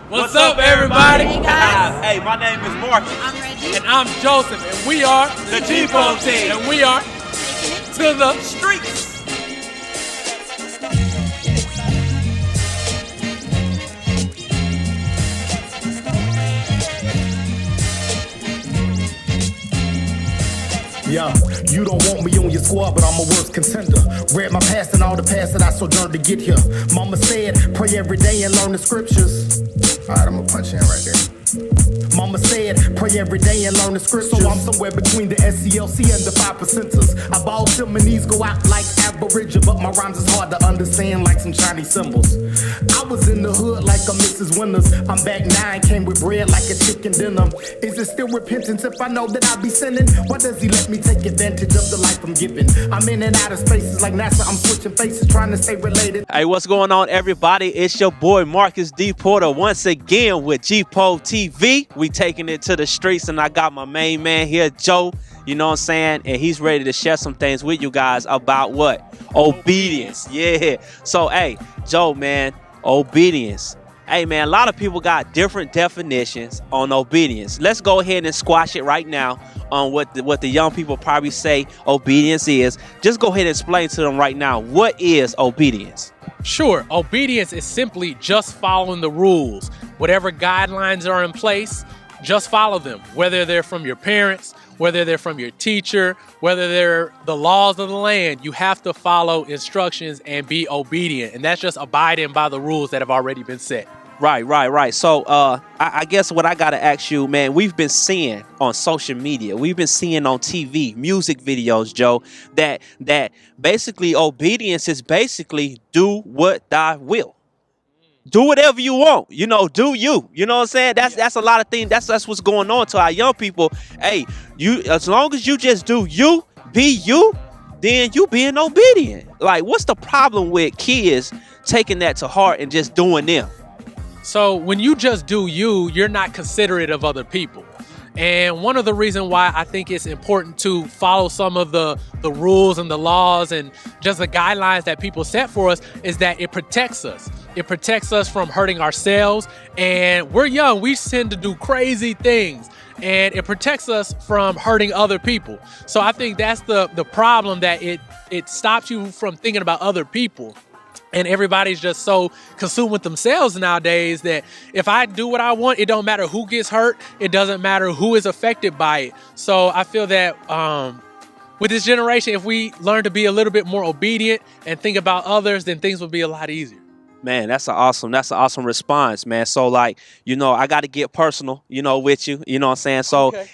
What's up, everybody? Hey, guys. Hey, my name is Marcs. I'm Reggie. And I'm Joseph, and we are The GPOV team. and we are Taking it. to the streets. Yeah, you don't want me on your squad, but I'm a worst contender. Read my past and all the past that I sojourned to get here. Mama said, pray every day and learn the scriptures. Alright, I'm gonna punch in right there. Mama said, pray every day and learn the scriptures. So I'm somewhere between the SCLC and the 5%ers. I ball till my knees go out like Aboriginal, but my rhymes is hard to understand like some Chinese symbols. I was in the hood like a Mrs. Winters. I'm back now and came with bread like a chicken dinner. Is it still repentance if I know that I be sinning? Why does he let me take advantage of the life I'm giving? I'm in and out of spaces like NASA. I'm switching faces trying to stay related. Hey, what's going on, everybody? It's your boy Marcus D. Porter once again with GPOV TV. We taking it to the streets, and I got my main man here, Joe. You know what I'm saying? And he's ready to share some things with you guys about what? Obedience. Yeah. So, hey, Joe, man, obedience. Hey, man, a lot of people got different definitions on obedience. Let's go ahead and squash it right now on what the young people probably say obedience is. Just go ahead and explain to them right now, what is obedience? Sure, obedience is simply just following the rules. Whatever guidelines are in place, just follow them. Whether they're from your parents, whether they're from your teacher, whether they're the laws of the land, you have to follow instructions and be obedient. And that's just abiding by the rules that have already been set. Right. So I guess what I got to ask you, man, we've been seeing on social media, we've been seeing on TV, music videos, Joe, that basically obedience is basically do what thy will. Do whatever you want, do you. You know what I'm saying? That's a lot of things. That's what's going on to our young people. Hey, you, as long as you just do you, be you, then you being obedient. Like, what's the problem with kids taking that to heart and just doing them? So when you just do you, you're not considerate of other people. And one of the reasons why I think it's important to follow some of the rules and the laws and just the guidelines that people set for us is that it protects us. It protects us from hurting ourselves. And we're young. We tend to do crazy things. And it protects us from hurting other people. So I think that's the problem, that it stops you from thinking about other people. And everybody's just so consumed with themselves nowadays that if I do what I want, it don't matter who gets hurt. It doesn't matter who is affected by it. So I feel that with this generation, if we learn to be a little bit more obedient and think about others, then things will be a lot easier. Man, that's an awesome response, man. So, like, I got to get personal, with you, you know what I'm saying? So, Okay.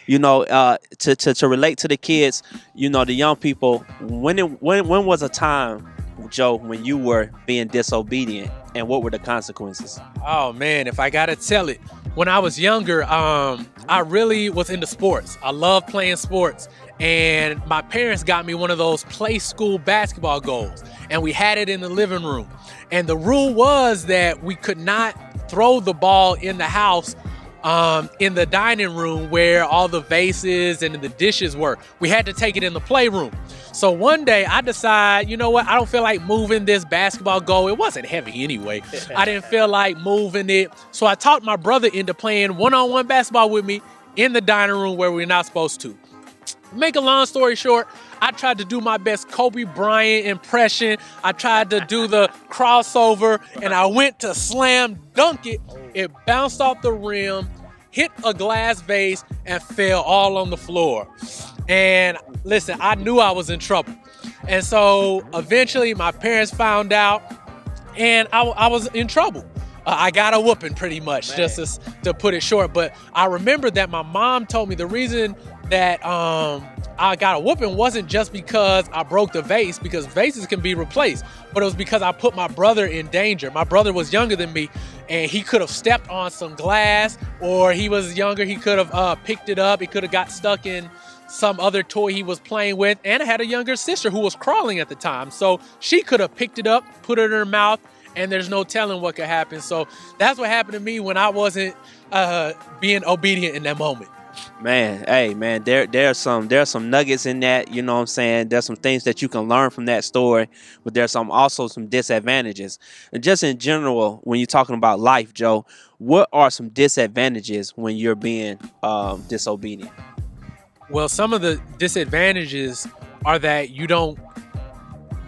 To relate to the kids, the young people, when was a time, Joe, when you were being disobedient, and what were the consequences? Oh man, if I gotta tell it, when I was younger, I really was into sports. I love playing sports, and my parents got me one of those play school basketball goals, and we had it in the living room. And the rule was that we could not throw the ball in the house, in the dining room where all the vases and the dishes were. We had to take it in the playroom. So one day I decided, you know what? I don't feel like moving this basketball goal. It wasn't heavy anyway. I didn't feel like moving it. So I talked my brother into playing one-on-one basketball with me in the dining room where we're not supposed to. Make a long story short, I tried to do my best Kobe Bryant impression. I tried to do the crossover, and I went to slam dunk it. It bounced off the rim, hit a glass vase, and fell all on the floor. And listen, I knew I was in trouble. And so eventually my parents found out, and I was in trouble. I got a whooping pretty much, man, just to put it short. But I remember that my mom told me the reason that I got a whooping wasn't just because I broke the vase, because vases can be replaced, but it was because I put my brother in danger. My brother was younger than me, and he could have stepped on some glass, or he was younger, he could have picked it up. It could have got stuck in some other toy he was playing with. And I had a younger sister who was crawling at the time, so she could have picked it up, put it in her mouth, and there's no telling what could happen. So that's what happened to me when I wasn't being obedient in that moment. Man, hey man, there's some nuggets in that, you know what I'm saying? There's some things that you can learn from that story, but there's also some disadvantages. And just in general, when you're talking about life, Joe, what are some disadvantages when you're being disobedient? Well, some of the disadvantages are that you don't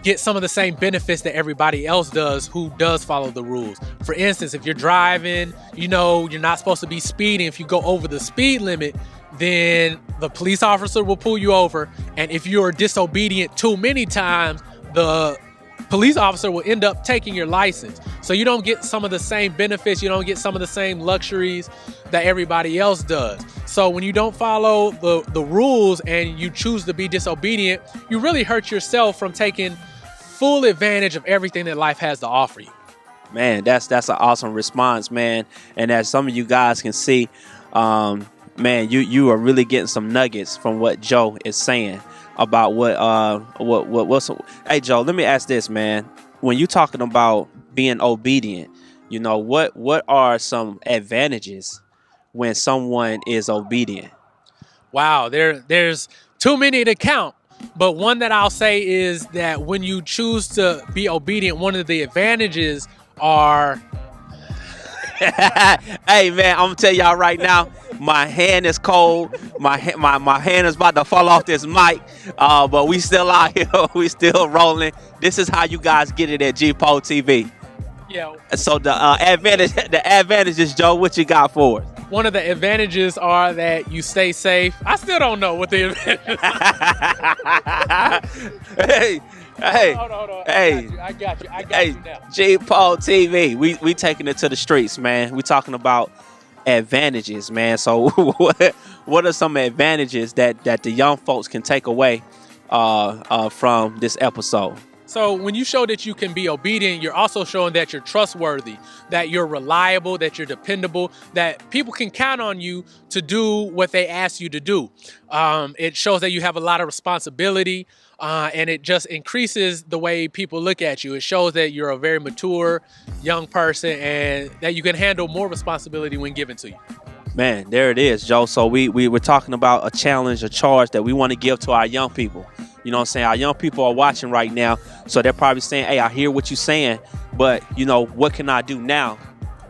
get some of the same benefits that everybody else does who does follow the rules. For instance, if you're driving, you know, you're not supposed to be speeding. If you go over the speed limit, then the police officer will pull you over. And if you're disobedient too many times, the police officer will end up taking your license. So you don't get some of the same benefits. You don't get some of the same luxuries that everybody else does. So when you don't follow the rules and you choose to be disobedient, you really hurt yourself from taking full advantage of everything that life has to offer you. Man, that's an awesome response, man. And as some of you guys can see, man, you are really getting some nuggets from what Joe is saying about what's. Hey, Joe, let me ask this, man. When you're talking about being obedient, you know, what are some advantages when someone is obedient? Wow, there's too many to count. But one that I'll say is that when you choose to be obedient, one of the advantages are... Hey, man, I'm going to tell y'all right now, my hand is cold. My hand is about to fall off this mic, but we still out here. We still rolling. This is how you guys get it at GPOV TV. Yeah. So the advantages, Joe, what you got for us? One of the advantages are that you stay safe. I still don't know what the advantages Hey, hold on. Hey, I got you now. GPOV TV, we taking it to the streets, man. We talking about advantages, man. So what are some advantages that the young folks can take away from this episode? So when you show that you can be obedient, you're also showing that you're trustworthy, that you're reliable, that you're dependable, that people can count on you to do what they ask you to do. It shows that you have a lot of responsibility, and it just increases the way people look at you. It shows that you're a very mature young person and that you can handle more responsibility when given to you. Man, there it is, Joe. So we were talking about a challenge, a charge that we want to give to our young people. You know what I'm saying? Our young people are watching right now, so they're probably saying, hey, I hear what you're saying, but, you know, what can I do now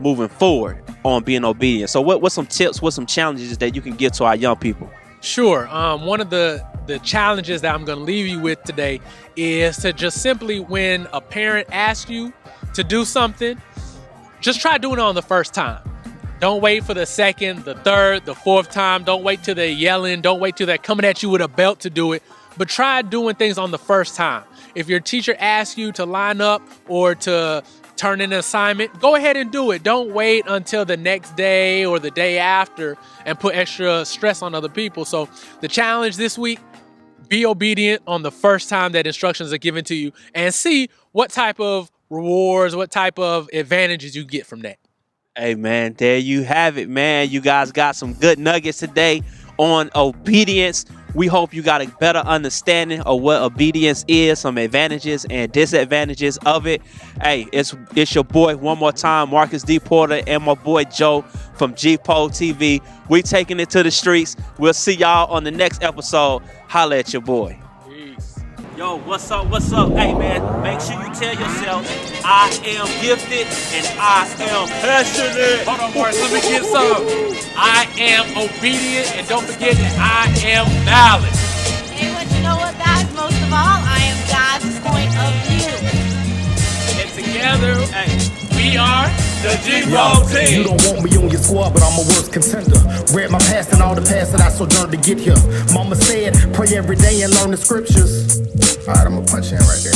moving forward on being obedient? So what's some tips, what's some challenges that you can give to our young people? Sure. One of the challenges that I'm going to leave you with today is to just simply, when a parent asks you to do something, just try doing it on the first time. Don't wait for the second, the third, the fourth time. Don't wait till they're yelling. Don't wait till they're coming at you with a belt to do it. But try doing things on the first time. If your teacher asks you to line up or to turn in an assignment, go ahead and do it. Don't wait until the next day or the day after and put extra stress on other people. So the challenge this week, be obedient on the first time that instructions are given to you and see what type of rewards, what type of advantages you get from that. Hey, man, there you have it, man. You guys got some good nuggets today on obedience. We hope you got a better understanding of what obedience is, some advantages and disadvantages of it. Hey, it's your boy one more time, Marcus D. Porter, and my boy Joe from GPOV TV. We taking it to the streets. We'll see y'all on the next episode. Holla at your boy. Peace. Yo, what's up? Hey, man, make sure you tell yourself, I am gifted and I am passionate. Hold on, Marcs, let me get some. I am obedient, and don't forget that I am valid. Hey, but you know what, guys? Most of all, I am God's point of view. And together, we are the GPOV team. You don't want me on your squad, but I'm a worst contender. Read my past and all the past that I sojourned to get here. Mama said, pray every day and learn the scriptures. All right, I'm gonna punch in right there.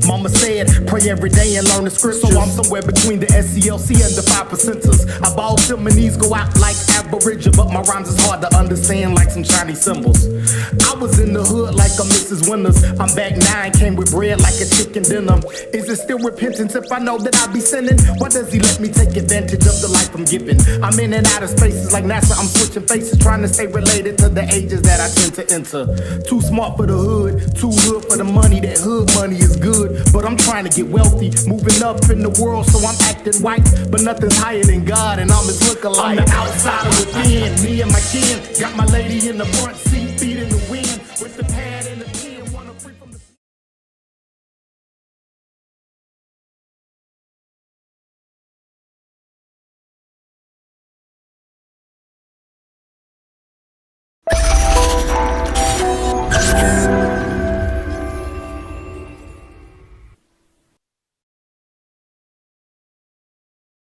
Mama said, pray every day and learn the scriptures. So I'm somewhere between the SCLC and the 5%ers. I ball till my knees go out like Aboriginal, but my rhymes is hard to understand like some Chinese symbols. I was in the hood like a Mrs. Winters. I'm back now and came with bread like a chicken dinner. Is it still repentance if I know that I be sinning? What does Cause he let me take advantage of the life I'm giving. I'm in and out of spaces like NASA, I'm switching faces, trying to stay related to the ages that I tend to enter. Too smart for the hood, too hood for the money. That hood money is good, but I'm trying to get wealthy, moving up in the world, so I'm acting white. But nothing's higher than God, and I'm his lookalike. I'm the outsider within, me and my kin, got my lady in the front seat.